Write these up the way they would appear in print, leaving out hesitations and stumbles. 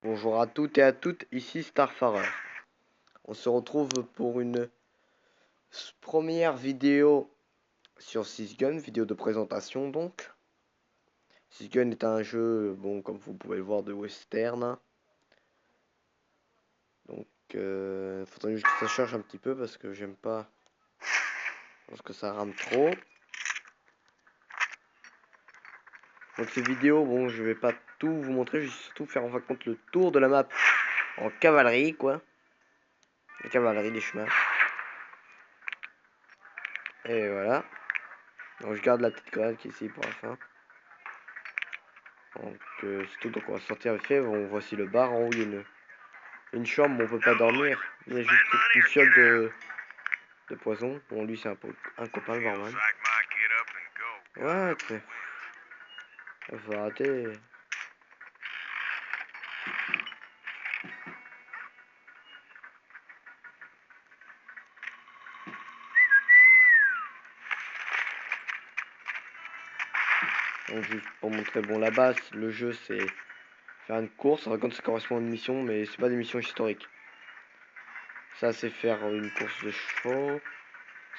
Bonjour à toutes et à toutes, ici Starfarer. On se retrouve pour une première vidéo sur Sysgun, vidéo de présentation donc. Sysgun est un jeu, bon, comme vous pouvez le voir, de western. Donc, faudrait juste que ça charge un petit peu parce que j'aime pas, parce que ça rame trop. Donc ces vidéos, bon, je vais pas tout vous montrer, je vais surtout faire en fin de compte le tour de la map en cavalerie, quoi. La cavalerie des chemins. Et voilà. Donc je garde la petite grenade qui est ici pour la fin. Donc c'est tout, donc on va sortir vite fait. Bon, voici le bar. En haut il y a une chambre où on peut pas dormir. Il y a juste une fiole de poison. Bon, lui c'est un copain, le barman. Ouais, très. Il faut arrêter. Donc juste pour montrer, bon, la base, le jeu c'est faire une course. Ça raconte, ça correspond à une mission, mais c'est pas des missions historiques. Ça c'est faire une course de chevaux.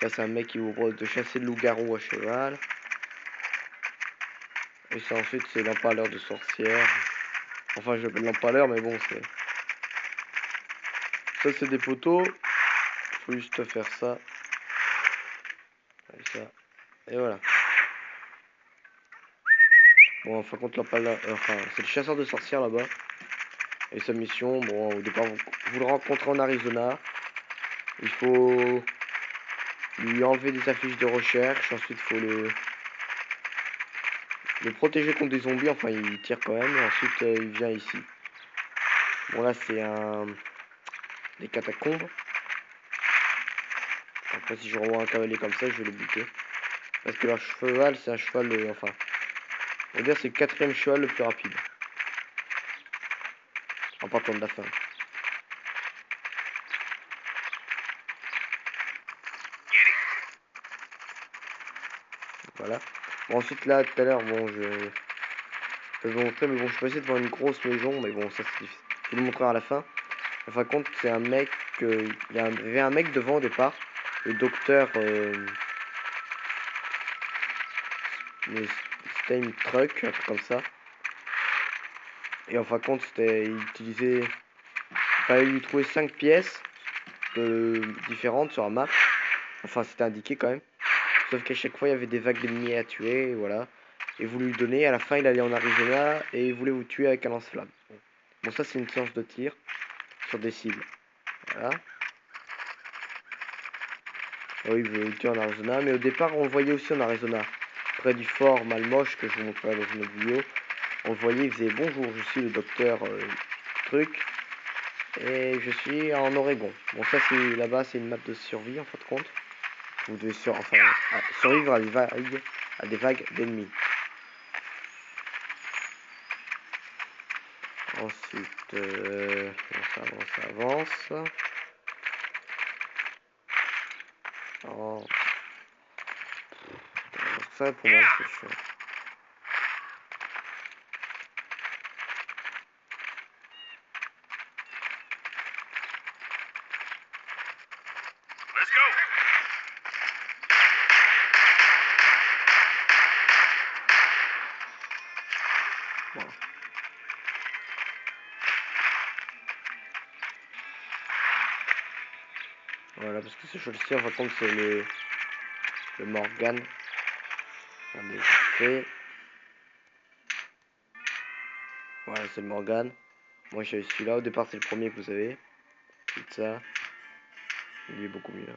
Ça c'est un mec qui vous propose de chasser le loup-garou à cheval. Et ça ensuite c'est l'empaleur de sorcière. Enfin je l'appelle l'empaleur, mais bon c'est... Ça c'est des poteaux. Faut juste faire ça. Comme ça. Et voilà. Bon, en fin de compte, l'empaleur... enfin, c'est le chasseur de sorcières là-bas. Et sa mission, bon, au départ, vous le rencontrez en Arizona. Il faut lui enlever des affiches de recherche. Ensuite, il faut le protéger contre des zombies. Enfin, il tire quand même. Et ensuite, il vient ici. Bon, là, c'est des catacombes. Après, si je revois un cavalier comme ça, je vais le buter. Parce que leur cheval, c'est un cheval... enfin, on va dire c'est le quatrième cheval le plus rapide. En partant de la fin. Voilà. Bon, ensuite, là, tout à l'heure, bon, je vais vous montrer, mais bon, je suis passé devant une grosse maison, mais bon, ça, c'est difficile. Je vais vous le montrer à la fin. En fin de compte, c'est un mec, il y avait un mec devant au départ, le docteur, c'était une truck, un truc comme ça. Et en fin de compte, c'était, il utilisait, il fallait lui trouver 5 pièces différentes sur la map. Enfin, c'était indiqué quand même. Sauf qu'à chaque fois, il y avait des vagues d'ennemis à tuer, et voilà. Et vous lui donnez, à la fin, il allait en Arizona, et il voulait vous tuer avec un lance-flamme. Bon, ça, c'est une séance de tir sur des cibles. Voilà. Oui, il veut vous tuer en Arizona, mais au départ, on le voyait aussi en Arizona. Près du fort Malmoche, que je vous montrerai dans une autre vidéo. On le voyait, il faisait bonjour, je suis le docteur truc. Et je suis en Oregon. Bon, ça, c'est là-bas, c'est une map de survie, en fin de compte. Vous devez survivre à des vagues d'ennemis. Ensuite, ça avance. Oh. Ça, pour moi, c'est chiant. Let's go. Voilà. Voilà, parce que ce choix-ci, en fin de compte, c'est le Morgan. Regardez, fait. Voilà, c'est le Morgan. Moi, j'ai celui-là. Au départ, c'est le premier que vous avez. Tout ça. Il est beaucoup mieux.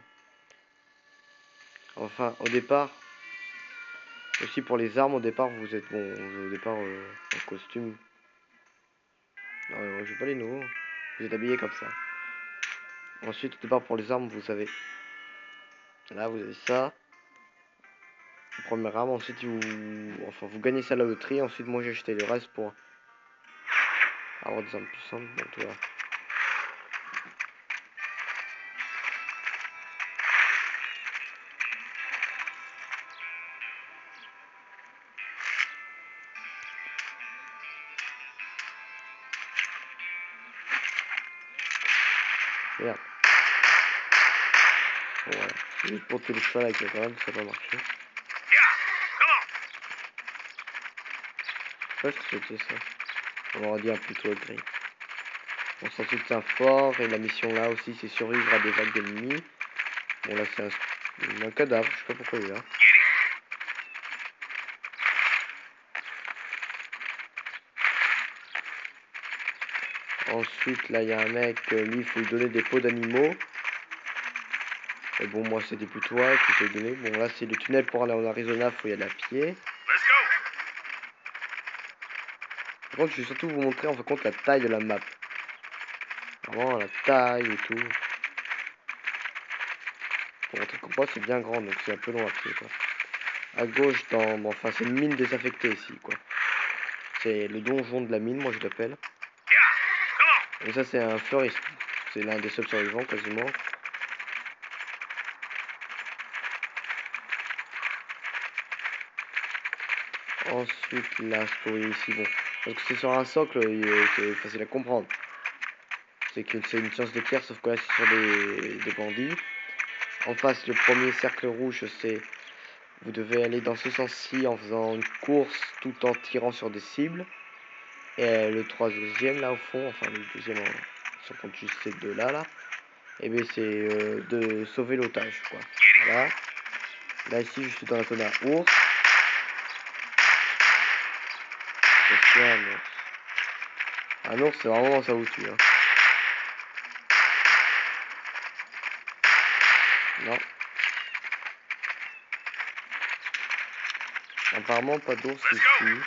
Enfin, au départ, aussi pour les armes, au départ, vous êtes bon. Au départ, en costume. Non, je vais pas les nouveaux. Vous êtes habillé comme ça. Ensuite, au départ, pour les armes, vous avez. Là, vous avez ça. Première arme. Ensuite, vous gagnez ça à la loterie. Ensuite, moi, j'ai acheté le reste pour avoir des armes puissantes. Donc, voilà. Merde. Bon, voilà. C'est juste pour tuer le cheval avec le grade, ça va marcher. Je sais pas ce que c'était ça. On aurait dit un plutôt gris. On s'en ensuite c'est un fort et la mission là aussi c'est survivre à des vagues d'ennemis. Bon là c'est un cadavre, je sais pas pourquoi il est là. Ensuite là il y a un mec, lui il faut lui donner des peaux d'animaux. Et bon moi c'est des putois qu'il faut lui donner. Bon là c'est le tunnel pour aller en Arizona, faut y aller à pied. Par contre je vais surtout vous montrer en fin de compte la taille de la map. Vraiment la taille et tout. Pour montrer qu'on voit c'est bien grand donc c'est un peu long à pied quoi. À gauche dans... Bon, enfin c'est une mine désaffectée ici quoi. C'est le donjon de la mine moi je l'appelle. Et ça c'est un fleuriste. C'est l'un des seuls survivants quasiment. Ensuite là ce que vous voyez ici bon. Parce que c'est sur un socle c'est facile à comprendre. C'est que c'est une science de pierre sauf que là c'est sur des bandits. En face le premier cercle rouge c'est... Vous devez aller dans ce sens-ci en faisant une course tout en tirant sur des cibles. Et le troisième là au fond, enfin le deuxième si on compte juste ces deux là, et bien c'est de sauver l'otage quoi. Voilà. Là ici je suis dans la zone à ours. Est-ce qu'il y a un ours? Un ours c'est vraiment ça vous tue hein. Non. Apparemment pas d'ours ici.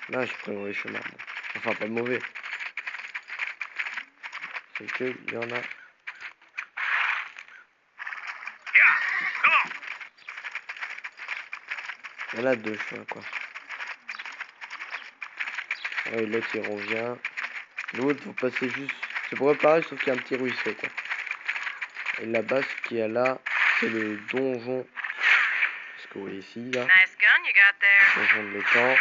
Là j'ai pris le mauvais chemin. Bon. Enfin pas mauvais. C'est que il y en a. Il y en a deux chemins quoi. Ouais l'autre il revient. L'autre vous passez juste. C'est pour pareil sauf qu'il y a un petit ruisseau quoi. Et là-bas ce qu'il y a là c'est le donjon. Ce que vous voyez ici là. Donjon de l'étang.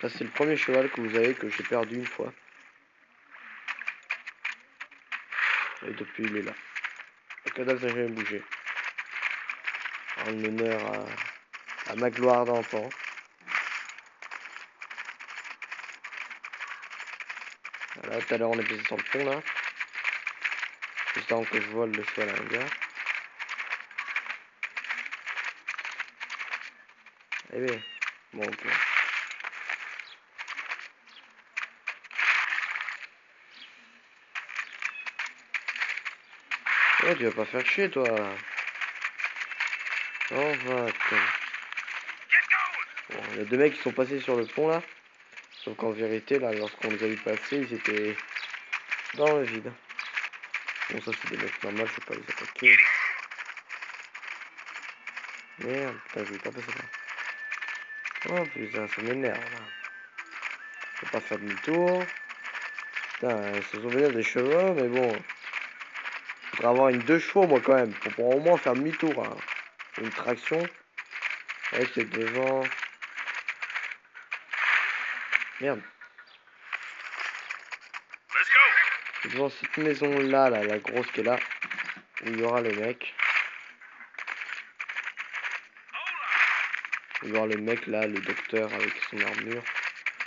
Ça c'est le premier cheval que vous avez que j'ai perdu une fois. Et depuis il est là. Le cadavre n'a jamais bougé. En l'honneur à ma gloire d'enfant. Voilà, tout à l'heure on est passé sur le pont là. Juste avant que je vole le cheval à un gars. Eh bien, bon ok. Ouais, tu vas pas faire chier toi. On va. Bon, il y a deux mecs qui sont passés sur le pont là. Sauf qu'en vérité là, lorsqu'on les a vu passer, ils étaient dans le vide. Bon ça c'est des mecs normaux, je vais pas les attaquer. Merde, putain, je vais pas passer là. Oh putain, ça m'énerve là. Faut pas faire demi-tour. Putain, ce sont bien des chevaux, mais bon. Faudrait avoir une 2 chevaux moi quand même. Pour pouvoir au moins faire demi-tour. Hein. Une traction. Ouais, c'est devant. Merde. C'est devant cette maison là, la grosse qui est là. Où il y aura le mec. Où il y aura le mec là, le docteur avec son armure.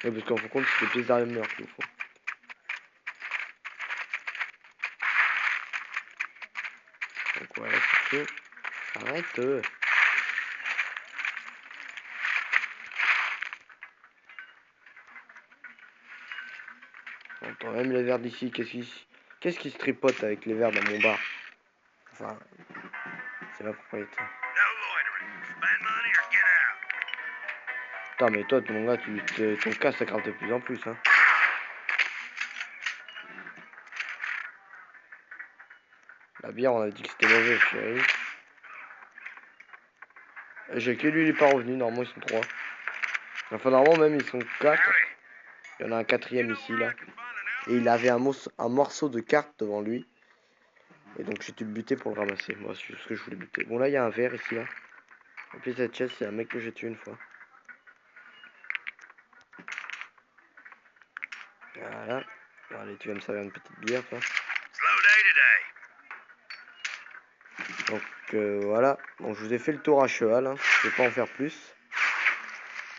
Ouais, parce qu'en fin de compte, c'est des pièces d'armure qu'il nous faut. Donc voilà, c'est tout. Arrête. On entend même les verres d'ici. Qu'est-ce qui se tripote avec les verres dans mon bar? Enfin, c'est ma propriété. Putain, mais toi, mon gars, ton cas s'aggrave de plus en plus, hein. La bière, on a dit que c'était mauvais, chérie. J'ai que lui, il est pas revenu. Normalement, ils sont 3. Enfin, normalement, même, ils sont 4. Il y en a un quatrième ici, là. Et il avait un morceau de carte devant lui. Et donc, j'ai dû le buter pour le ramasser. Moi, c'est ce que je voulais buter. Bon, là, il y a un verre ici, là. Et puis, cette chaise, c'est un mec que j'ai tué une fois. Voilà. Allez, tu vas me servir une petite bière, toi. Donc voilà, bon, je vous ai fait le tour à cheval, hein. Je vais pas en faire plus.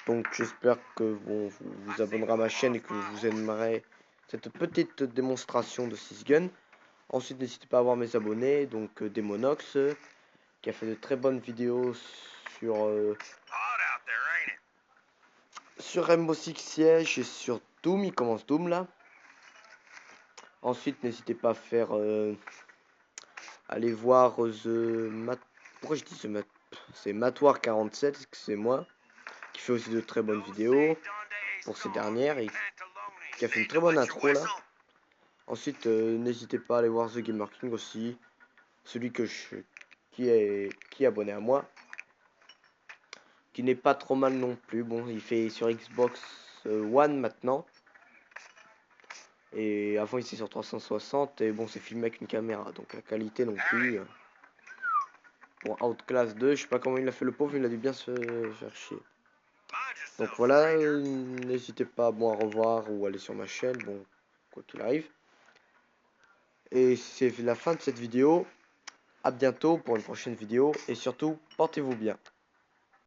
Donc j'espère que bon, vous vous abonnerez à ma chaîne et que vous aimerez cette petite démonstration de 6 gun. Ensuite, n'hésitez pas à voir mes abonnés, donc Demonox, qui a fait de très bonnes vidéos sur Rainbow Six Siege et sur Doom. Il commence Doom là. Ensuite, n'hésitez pas à faire aller voir pourquoi je dis c'est Matoir47, excusez-moi, qui fait aussi de très bonnes vidéos pour ces dernières et qui a fait une très bonne intro là. Ensuite, n'hésitez pas à aller voir The Gamer King aussi, celui qui est abonné à moi, qui n'est pas trop mal non plus. Bon, il fait sur Xbox One maintenant. Et avant, il était sur 360. Et bon, c'est filmé avec une caméra. Donc la qualité non plus. Pour Outclass 2, je sais pas comment il a fait le pauvre, il a dû bien se faire chier. Donc voilà, n'hésitez pas bon, à revoir ou aller sur ma chaîne, bon, quoi qu'il arrive. Et c'est la fin de cette vidéo. À bientôt pour une prochaine vidéo. Et surtout, portez-vous bien.